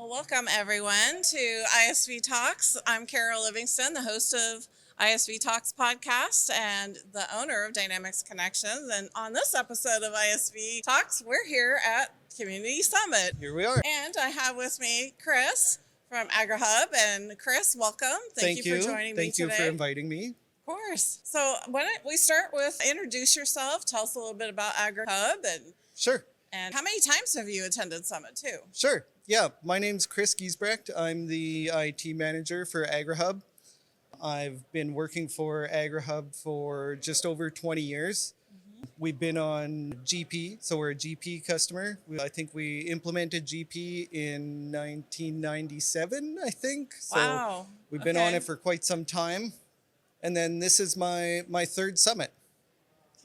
Well, welcome everyone to ISV Talks. I'm Carol Livingston, the host of ISV Talks podcast and the owner of Dynamics Connections. And on this episode of ISV Talks, we're here at Community Summit. Here we are. And I have with me Chris from AgriHub. And Chris, welcome. Thank you for joining me today. Thank you for inviting me. Of course. So why don't we start with introduce yourself, tell us a little bit about AgriHub Sure. and how many times have you attended Summit too? Sure. Yeah, my name's Chris Giesbrecht. I'm the IT manager for AgriHub. I've been working for AgriHub for just over 20 years. We've been on GP, so we're a GP customer. I think we implemented GP in 1997, I think. So Wow. we've been on it for quite some time. And then this is my third summit.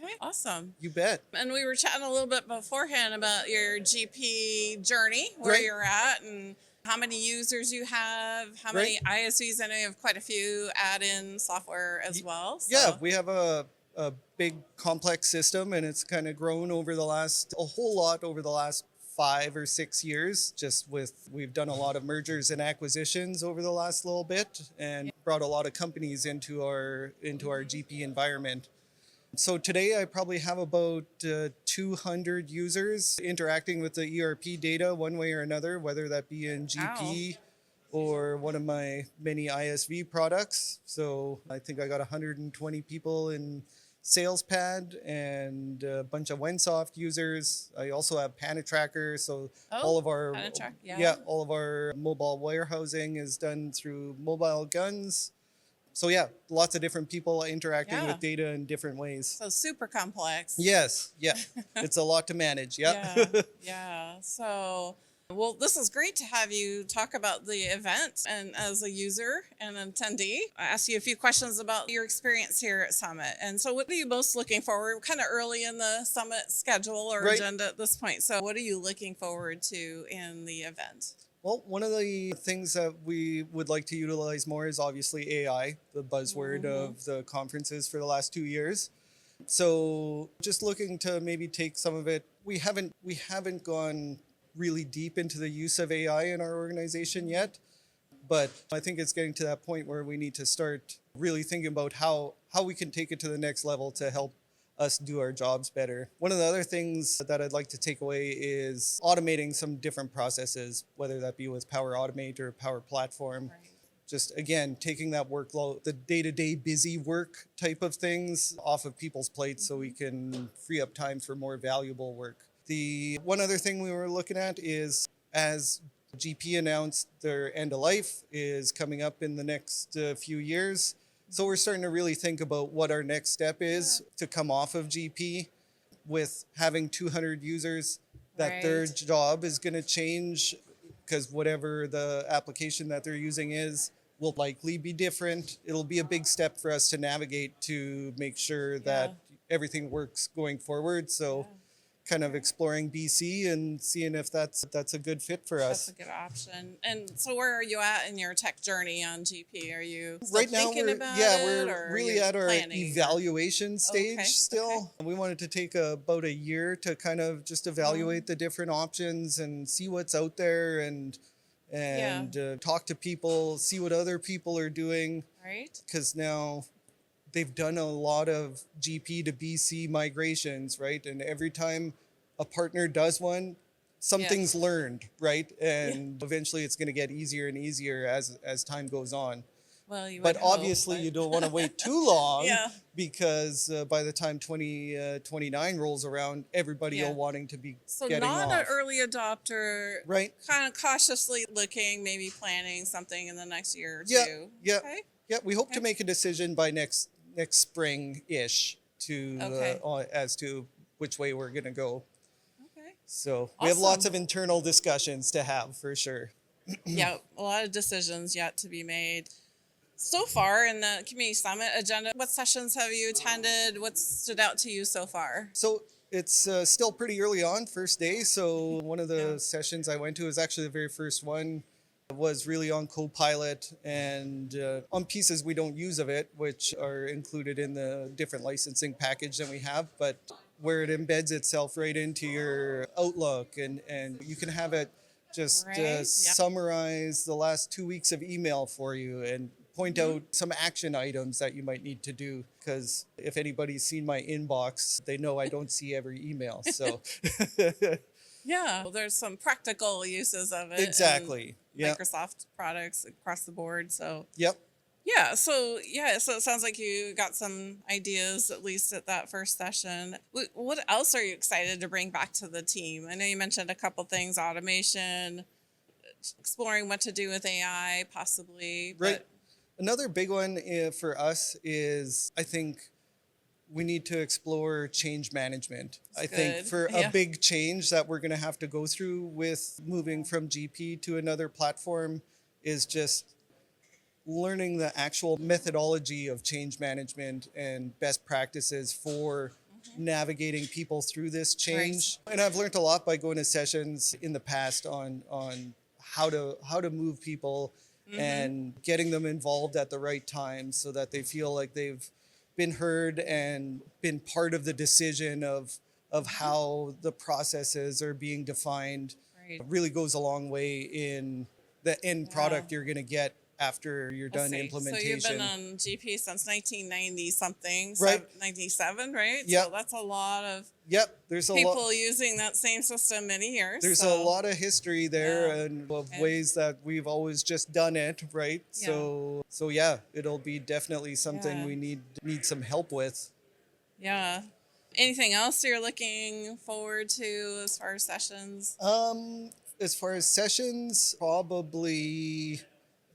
Okay, awesome. You bet. And we were chatting a little bit beforehand about your GP journey, where Right. you're at, and how many users you have, how many ISVs. I know you have quite a few add-in software as well. So. Yeah, we have a big complex system, and it's kind of grown over a whole lot over the last 5 or 6 years. We've done a lot of mergers and acquisitions over the last little bit, and brought a lot of companies into our GP environment. So today I probably have about 200 users interacting with the ERP data one way or another, whether that be in GP or one of my many ISV products. So I think I got 120 people in SalesPad and a bunch of Wensoft users. I also have Panatracker, so all of our all of our mobile warehousing is done through mobile guns. So yeah, lots of different people interacting with data in different ways. So super complex. Yes, yeah. It's a lot to manage, yeah. Yeah. So, well, this is great to have you talk about the event and as a user and an attendee. I asked you a few questions about your experience here at Summit. And so what are you most looking forward? We're kind of early in the Summit schedule or agenda at this point. So what are you looking forward to in the event? Well, one of the things that we would like to utilize more is obviously AI, the buzzword of the conferences for the last 2 years. So just looking to maybe take some of it. We haven't gone really deep into the use of AI in our organization yet, but I think it's getting to that point where we need to start really thinking about how we can take it to the next level to help us do our jobs better. One of the other things that I'd like to take away is automating some different processes, whether that be with Power Automate or Power Platform. Right. Just again, taking that workload, the day-to-day busy work type of things off of people's plates so we can free up time for more valuable work. The one other thing we were looking at is, as GP announced, their end of life is coming up in the next few years. So we're starting to really think about what our next step is to come off of GP. With having 200 users, that their job is going to change because whatever the application that they're using will likely be different. It'll be a big step for us to navigate to make sure that everything works going forward. So kind of exploring BC and seeing if that's a good fit for us. That's a good option. And so where are you at in your tech journey on GP? Are you still right now thinking about we're really at our evaluation stage still. We wanted to take about a year to kind of just evaluate the different options and see what's out there and talk to people, see what other people are doing. Right. Because now they've done a lot of GP to BC migrations, right? And every time a partner does one, something's learned, right? And eventually it's going to get easier and easier as time goes on. Well, you but obviously you don't want to wait too long because by the time 2029 rolls around, everybody will wanting to be getting off. So not an early adopter, right? Kind of cautiously looking, maybe planning something in the next year or two. Yeah. Okay. Yeah, we hope to make a decision by next spring-ish as to which way we're going to go. Okay. So we have lots of internal discussions to have for sure. Yeah, a lot of decisions yet to be made. So far in the Community Summit agenda, what sessions have you attended? What stood out to you so far? So it's still pretty early on, first day. So one of the sessions I went to was actually the very first one. Was really on Copilot and on pieces we don't use of it, which are included in the different licensing package that we have, but where it embeds itself right into your Outlook and you can have it just Right, yeah. summarize the last 2 weeks of email for you and point out some action items that you might need to do. Because if anybody's seen my inbox, they know I don't see every email. So Yeah, well, there's some practical uses of it. exactly. And Yeah. Microsoft products across the board. So Yep. so it sounds like you got some ideas at least at that first session. What else are you excited to bring back to the team? I know you mentioned a couple things: automation, exploring what to do with AI, possibly. Right. Another big one for us is I think we need to explore change management. I think good. for Yeah. a big change that we're going to have to go through with moving from GP to another platform is just learning the actual methodology of change management and best practices for navigating people through this change. And I've learned a lot by going to sessions in the past on how to move people and getting them involved at the right time so that they feel like they've been heard and been part of the decision of how the processes are being defined. Right. It really goes a long way in the end product you're going to get after you're done implementation. So you've been on GP since 1990 something, Right. 97, right? Yep. So that's a lot of Yep, there's a people lot. using that same system many years. There's so. a lot of history there Yeah. and of And- ways that we've always just done it, right? Yeah. So yeah, it'll be definitely something Yeah. we need some help with. Yeah. Anything else you're looking forward to as far as sessions? As far as sessions, probably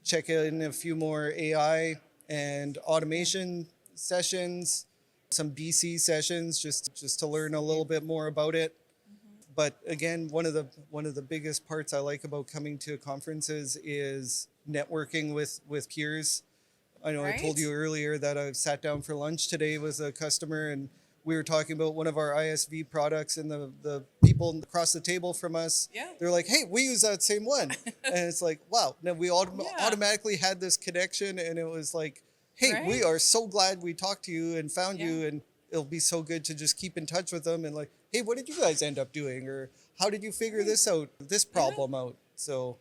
check in a few more AI and automation sessions, some BC sessions, just to learn a little bit more about it. But again, one of the biggest parts I like about coming to conferences is networking with peers. I know I told Right. you earlier that I sat down for lunch today with a customer and we were talking about one of our ISV products and the people across the table from us, Yeah. they're like, hey, we use that same one. And it's like, wow. Now we automatically had this connection and it was like, hey, we Right. are so glad we talked to you and found Yeah. you and it'll be so good to just keep in touch with them and like, hey, what did you guys end up doing? Or how did you figure this out, this problem out? So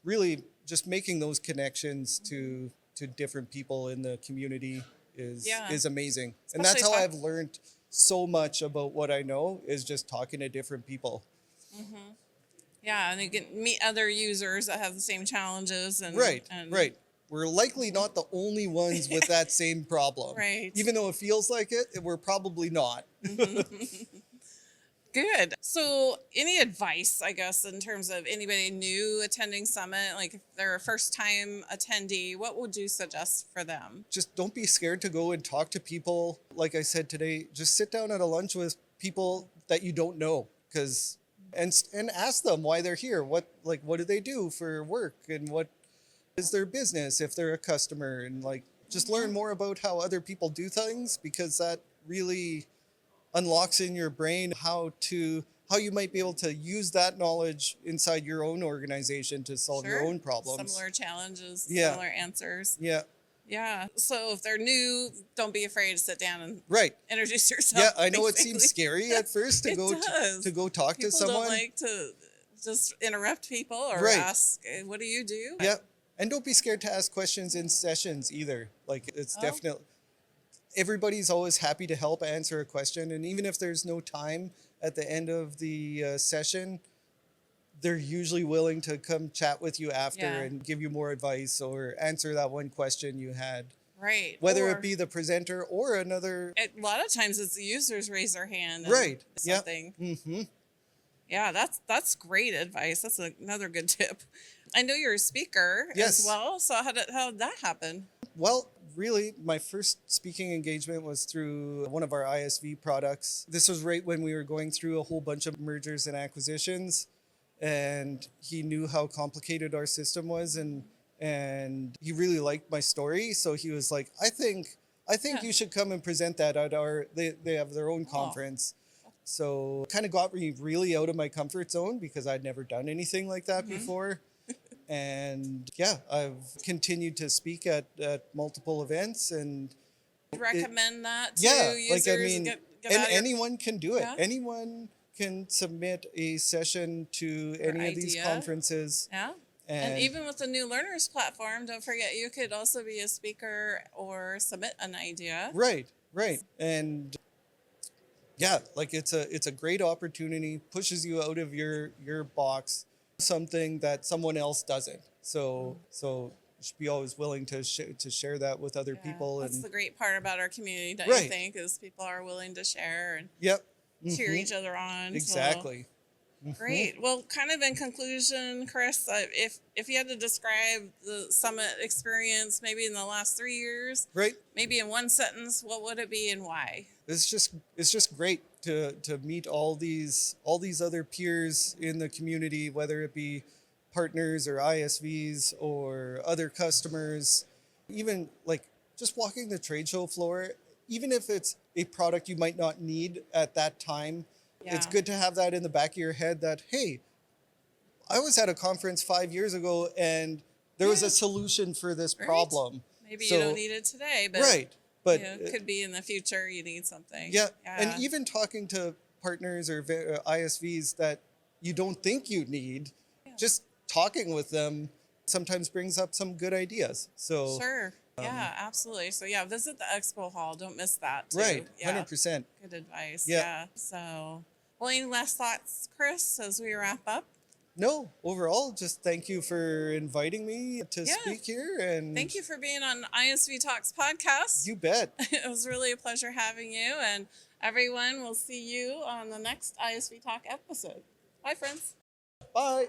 really just making those connections to different people in the community is amazing. And that's how Especially I've learned so much about what I know is just talking to different people. Yeah, and you can meet other users that have the same challenges and Right. and We're likely not the only ones with that same problem. Right. Even though it feels like it, we're probably not. Good. So, any advice, I guess, in terms of anybody new attending Summit, like if they're a first time attendee, what would you suggest for them? Just don't be scared to go and talk to people. Like I said today, just sit down at a lunch with people that you don't know, and ask them why they're here. What do they do for work, and what is their business if they're a customer, and just learn more about how other people do things, because that really unlocks in your brain how you might be able to use that knowledge inside your own organization to solve your Sure. own problems. Similar challenges, Yeah. similar answers. Yeah. Yeah. So if they're new, don't be afraid to sit down and Right. introduce yourself. Yeah, I know it basically. seems scary at first to It go does. to go talk People to someone. don't like to just interrupt people or Right. ask, "What do you do?" Yeah. And don't be scared to ask questions in sessions either. It's definitely, everybody's always happy to help answer a question. And even if there's no time at the end of the session, they're usually willing to come chat with you after Yeah. and give you more advice or answer that one question you had. Right. Whether Or- it be the presenter or another. A lot of times it's the users raise their hand. And Right. Yeah. Something. Mm-hmm. Yeah, that's great advice. That's another good tip. I know you're a speaker Yes. as well. So how did that happen? Well, really, my first speaking engagement was through one of our ISV products. This was right when we were going through a whole bunch of mergers and acquisitions, and he knew how complicated our system was, and he really liked my story. So he was like, I think Yeah. you should come and present that at they have their own conference. So kind of got me really out of my comfort zone because I'd never done anything like that before. And yeah, I've continued to speak at multiple events, and Recommend that to yeah, users. get at it. anyone can do it. Yeah. Anyone can submit a session to Or any of these idea. conferences. Yeah. And even with the new learners platform, don't forget you could also be a speaker or submit an idea. Right, right. And yeah, like it's a great opportunity, pushes you out of your box, something that someone else doesn't. So you should be always willing to share that with other Yeah, people. that's And the great part about our community, don't Right. you think? Is people are willing to share and yep, cheer mhm, each other on. So, exactly. great. Well, kind of in conclusion, Chris, if you had to describe the summit experience, maybe in the last 3 years, Right. maybe in one sentence, what would it be and why? It's just great to meet all these other peers in the community, whether it be partners or ISVs or other customers, even like just walking the trade show floor, even if it's a product you might not need at that time, it's Yeah. good to have that in the back of your head that, hey, I was at a conference 5 years ago and there was Yeah. a solution for this Right. problem. Maybe So- you don't need it today, but right. But it could be in the future you need something. yeah, and even talking to partners or ISVs that you don't think you need, just talking with them sometimes brings up some good ideas. So Sure. Yeah, absolutely. So yeah, visit the expo hall. Don't miss that too. right, Yeah. 100%. Good advice. Yeah. Yeah. So, well, any last thoughts, Chris, as we wrap up? No, overall, just thank you for inviting me to Yeah. speak here, and Thank you for being on ISV Talks podcast. You bet. It was really a pleasure having you, and everyone will see you on the next ISV Talk episode. Bye, friends. Bye.